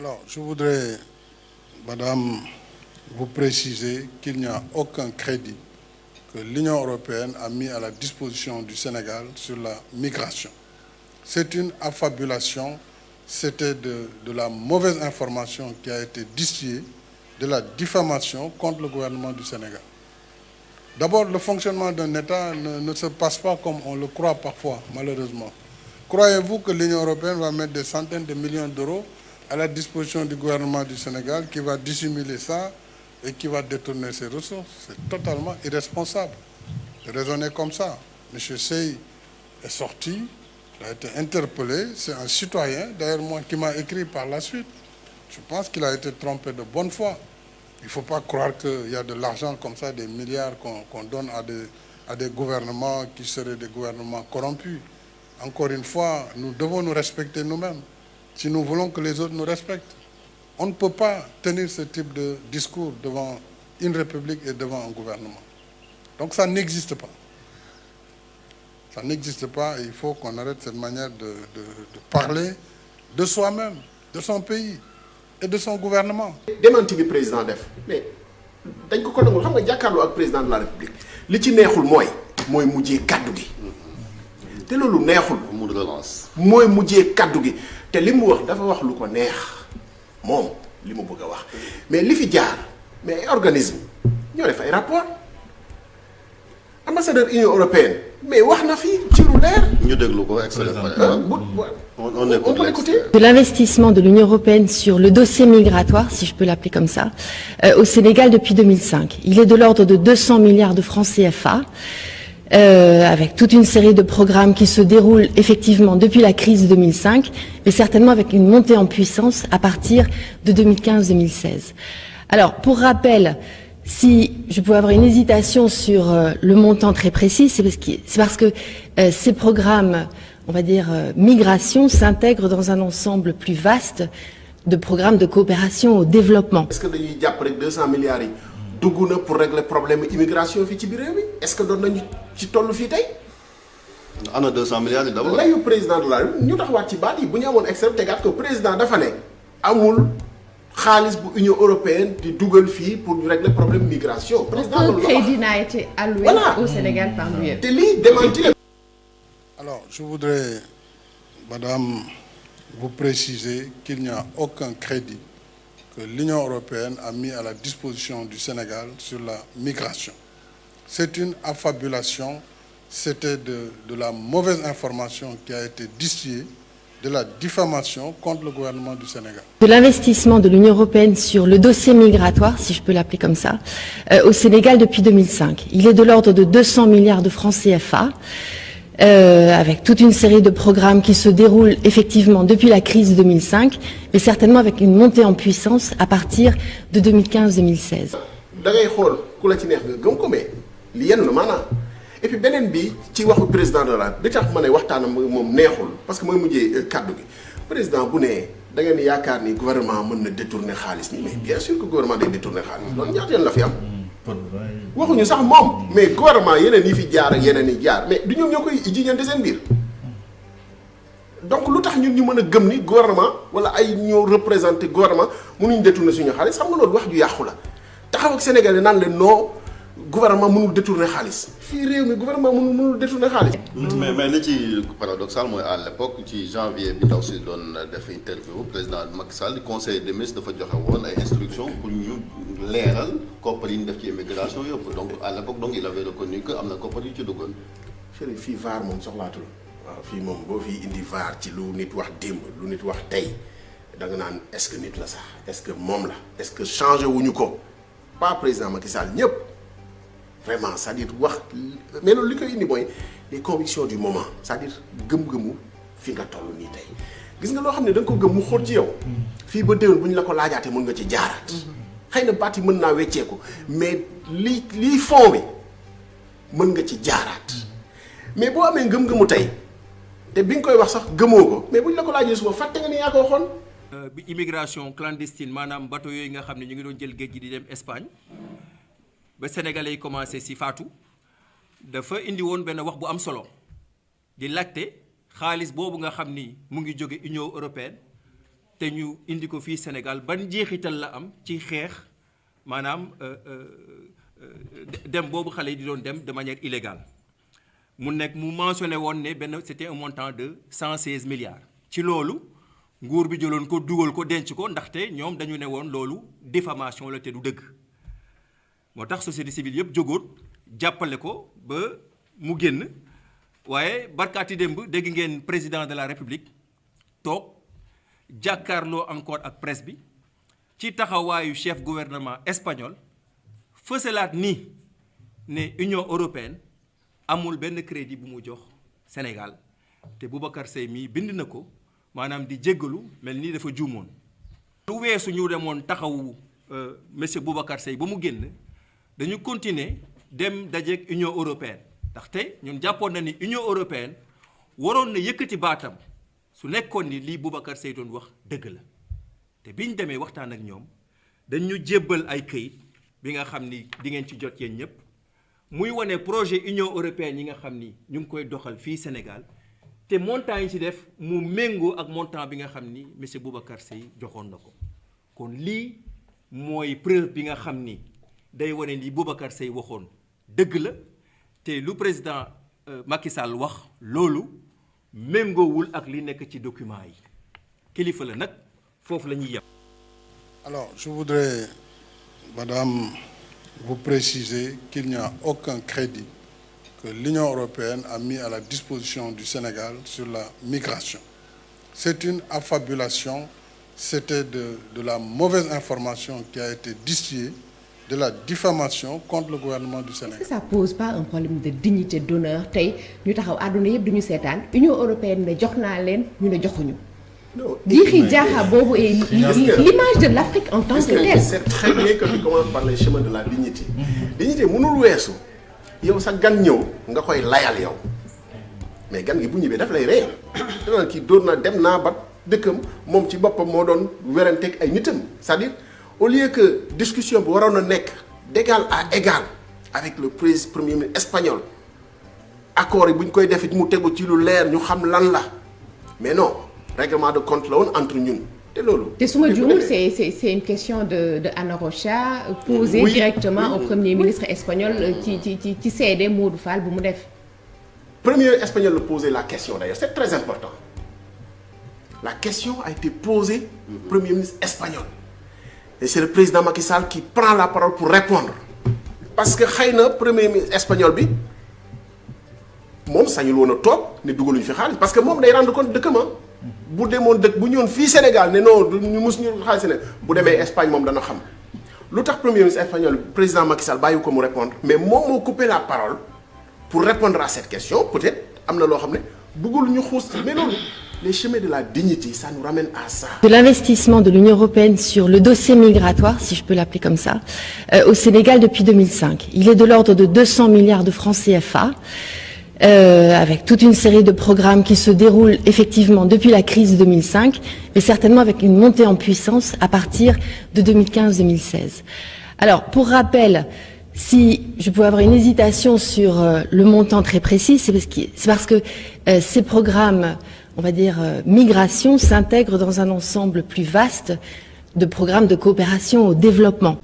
Alors, je voudrais, Madame, vous préciser qu'il n'y a aucun crédit que l'Union européenne a mis à la disposition du Sénégal sur la migration. C'est une affabulation, c'était de la mauvaise information qui a été distillée, de la diffamation contre le gouvernement du Sénégal. D'abord, le fonctionnement d'un État ne se passe pas comme on le croit parfois, malheureusement. Croyez-vous que l'Union européenne va mettre des centaines de millions d'euros à la disposition du gouvernement du Sénégal qui va dissimuler ça et qui va détourner ses ressources? C'est totalement irresponsable de raisonner comme ça. M. Sey est sorti, il a été interpellé, c'est un citoyen, d'ailleurs moi, qui m'a écrit par la suite. Je pense qu'il a été trompé de bonne foi. Il ne faut pas croire qu'il y a de l'argent comme ça, des milliards qu'on donne à des gouvernements qui seraient des gouvernements corrompus. Encore une fois, nous devons nous respecter nous-mêmes si nous voulons que les autres nous respectent. On ne peut pas tenir ce type de discours devant une république et devant un gouvernement. Donc ça n'existe pas. Ça n'existe pas et il faut qu'on arrête cette manière de parler de soi-même, de son pays et de son gouvernement. Démenti bi président def mais dañ ko nangul xam nga jàkkaarloo ak président de la république li ci neexul mooy mujjee kaddu gi te loolu neexul mu relance mooy mujjee kaddu gi te li mu wax dafa wax lu ko neex moom li mu bëgg a wax mais li fi jaar mais ay organisme ñoo def ay rapport ambassadeur Union européenne mais wax na fi ci lu leer. ñu déglu ko on peut écouter. De l'investissement de l'Union européenne sur le dossier migratoire, si je peux l'appeler comme ça, au Sénégal depuis 2005. Il est de l'ordre de 200 milliards de francs CFA, avec toute une série de programmes qui se déroulent effectivement depuis la crise de 2005, mais certainement avec une montée en puissance à partir de 2015-2016. Alors, pour rappel, si je pouvais avoir une hésitation sur le montant très précis, c'est parce que ces programmes, on va dire, migration s'intègrent dans un ensemble plus vaste de programmes de coopération au développement. Est-ce que dañuy jàpp rek 200 milliards yi dugg na pour régler problème immigration fii ci biir réew mi est-ce que doon nañu ci toll fii tey. ana 200 milliards yi d'abord. layu président de la République ñu taxawaat ci baat yi bu ñu amoon extrait tegaat ko président dafa ne amul xaalis bu Union européenne di dugal fii pour ñu régler problème migration. président un crédit n'a été alloué au Sénégal par l'UE. te lii démenti la. Alors, je voudrais, Madame, vous préciser qu'il n'y a aucun crédit que l'Union européenne a mis à la disposition du Sénégal sur la migration. C'est une affabulation, c'était de la mauvaise information qui a été distillée, de la diffamation contre le gouvernement du Sénégal. De l'investissement de l'Union européenne sur le dossier migratoire, si je peux l'appeler comme ça, au Sénégal depuis 2005. Il est de l'ordre de 200 milliards de francs CFA, avec toute une série de programmes qui se déroulent effectivement depuis la crise de 2005, mais certainement avec une montée en puissance à partir de 2015-2016. da ngay xool ku la ci neex nga gëm ko mais li yenn na maanaam et puis beneen bi ci waxu président de la li tax ma ne waxtaanam moom neexul parce que mooy mujjee kaddu gi président bu ne da ngeen yaakaar ni gouvernement mën na détourner xaalis ni mais bien sûr que gouvernement day détourner xaalis loolu ñaata yoon la fi am. waxuñu sax moom mais gouvernement yeneen yi fi jaar ak yeneen yi jaar mais du ñoom ñoo koy jiñante seen biir donc lu tax ñun ñu mën a gëm ni gouvernement wala ay ñoo représenté gouvernement mënuñ détourner suñu xaalis xam nga loolu wax ju yàqu la taxaw ak Sénégalais naan leen non gouvernement mënul détourner xaalis fii réew mi gouvernement mënul détourner xaalis. mais li ci paradoxal mooy à l'époque ci janvier bi ndaw si doon def interview président Macky Sall conseil des ministres dafa joxe woon ay instructions pour ñu leeral koppar yi ñu def ci immigration yëpp donc à l'époque donc il avait reconnu que am na koppar yu ci duggoon. Chérif fii VAR moom soxlaatul waaw fii moom boo fii indi VAR ci lu nit wax démb lu nit wax tey da nga naan est-ce que nit la sax est-ce que moom la est-ce que changé wuñu ko pas président Macky Sall ñëpp vraiment c'est-à-dire wax mais loolu li koy indi mooy les convictions du moment c'est-à-dire gëm-gëmu fi nga toll nii tey gis nga loo xam ne da nga ko gëm mu xóot ci yow fii ba déwén bu ñu la ko laajaatee mën nga ci jaaraat xëy na baat yi mën naa wecceeku mais lii fond bi mën nga ci jaaraat mais boo amee ngëm-ngëmu tey te bi nga koy wax sax gëmoo ko mais bu ñu la ko laajee suba fàtte nga ni yaa ko waxoon. bi immigration clandestine maanaam bateau yooyu nga xam ne ñu ngi doon jël géej gi di dem Espagne ba sénégalais yi commencé si faatu dafa indi woon benn wax bu am solo di laajte xaalis boobu nga xam ni mu ngi jóge Union européenne te ñu indi ko fii Sénégal ban jeexital la am ci xeex maanaam dem boobu xale yi di doon dem de manière illégale mu nekk mu mentionné woon ne benn c'était un montant de 116 milliards ci loolu nguur bi jëloon ko dugal ko denc ko ndaxte ñoom dañu ne woon loolu diffamation la te du dëgg moo tax société civile yëpp jógoon jàppale ko ba mu génn waaye barkaati démb dégg ngeen président de la république toog jàkkaarloo encore ak presse bi ci taxawaayu chef gouvernement espagnol fësalaat ni ne Union européenne amul benn crédit bu mu jox Sénégal te Boubacar Seye mii bind na ko maanaam di jéggalu mel ni dafa juumoon. lu weesu ñu demoon taxawu monsieur Boubacar Seye ba mu génn dañu continuer dem dajeeg Union européenne ndaxte ñun jàppoon na ni Union européenne waroon na yëkkati baatam su nekkoon ni lii Boubacar Seye doon wax dëgg la te biñ demee waxtaan ak ñoom dañu jébbal ay këyit bi nga xam ni di ngeen ci jot yéen ñëpp muy wane projet Union européenne yi nga xam ni ñu ngi koy doxal fii Sénégal te montant yi ci def mu méngoo ak montant bi nga xam ni monsieur Boubacar Seye joxoon na ko kon lii mooy preuve bi nga xam ni day wane ni Boubacar Seye waxoon dëgg la te lu président Macky Sall wax loolu méngoowul ak li nekk ci document yi kilifa la nag foofu la ñuy yem. Alors, je voudrais, Madame, vous préciser qu'il n'y a aucun crédit que l'Union européenne a mis à la disposition du Sénégal sur la migration. C'est une affabulation, c'était de la mauvaise information qui a été distillée, de la diffamation contre le gouvernement du Sénégal. Est-ce que ça pose pas un problème de dignité d'honneur tey ñu taxaw àdduna yëpp duñu seetaan Union européenne ne jox naa leen ñu ne joxuñu. Jiixi jaaxa boobu et l'image de l'Afrique en tant que telle. C'est très bien que tu commences par les chemins de la dignité. Dignité mënul weesu yow sa gan ñëw nga koy layal yow mais gan gi bu ñibbee daf lay rey danaan kii dóor naa dem naa ba dëkkam moom ci boppam moo doon weranteeg ay nitam c'est-à-dire au lieu que discussion bi waroon a nekk d'égal à égal avec le premier ministre espagnol accord yi bu ñu koy def it mu tegu ci lu leer ñu xam lan la mais non règlement de compte la woon entre ñun te loolu. te su ma juumul c'est une question de Ana Rocha posée directement au premier ministre espagnol ci seede Modou Fall bu mu def. Premier espagnol a posé la question d'ailleurs c'est très important la question a été posée au premier ministre espagnol et c'est le président Macky Sall qui prend la parole pour répondre parce que xëy na premier ministre espagnol bi moom sañul woon a toog ne dugaluñu fi xaalis parce que moom day rendre compte dëkkam bu demoon dëkk bu ñëwoon fii Sénégal ne non ñu mus ñu xaalis ne bu demee Espagne moom dana xam lu tax premier ministre espagnol président Macky Sall bàyyi ko mu répondre mais moom moo coupé la parole pour répondre à cette question peut-être am na loo xam ne bëggul ñu xuus ci mais loolu les chemins de la dignité ça nous ramène à ça. De l'investissement de l'Union européenne sur le dossier migratoire, si je peux l'appeler comme ça, au Sénégal depuis 2005. Il est de l'ordre de 200 milliards de francs CFA. Avec toute une série de programmes qui se déroulent effectivement depuis la crise de 2005, mais certainement avec une montée en puissance à partir de 2015-2016. Alors, pour rappel, si je pouvais avoir une hésitation sur le montant très précis, c'est parce que ces programmes, on va dire, migration s'intègrent dans un ensemble plus vaste de programmes de coopération au développement.